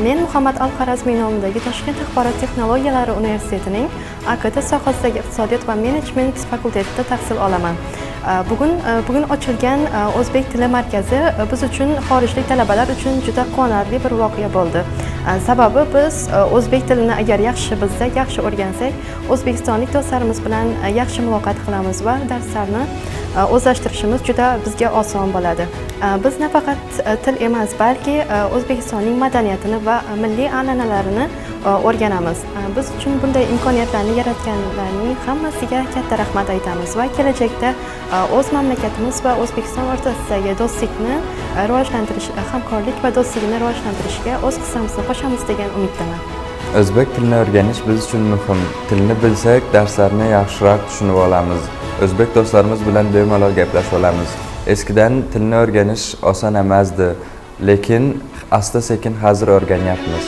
Men Muhammad Al-Xorazmiy nomidagi Toshkent axborot texnologiyalari universitetining AKT sohasidagi iqtisodiyot va menejment fakultetida tahsil olaman. Bugun ochilgan O'zbek tili markazi biz uchun xorijlik talabalar uchun juda quvonarli bir voqea bo'ldi. Sababi biz o'zbek tilini agar yaxshi bilsak, yaxshi o'rgansak, o'zbekistonlik do'stlarimiz bilan yaxshi muloqot qilamiz va darslarni o'zlashtirishimiz juda bizga oson bo'ladi. Biz nafaqat til emas, balki O'zbekistonning madaniyatini va milliy an'analarini o'rganamiz. Biz uchun bunday imkoniyatlarni yaratganlarning hammasiga katta rahmat aytamiz va kelajakda o'z mamlakatimiz va O'zbekiston o'rtasidagi do'stlikni rivojlantirish, hamkorlik va do'stlikni rivojlantirishga o'z hissamizni qo'shamiz degan umiddaman. O'zbek tilini o'rganish biz uchun muhim. Tilni bilsak, darslarni yaxshiroq tushunib olamiz. O'zbek do'stlarimiz bilan bemalol gaplashib olamiz. Eskidan tilni o'rganish oson emasdi, lekin asta-sekin hozir o'rganyapmiz.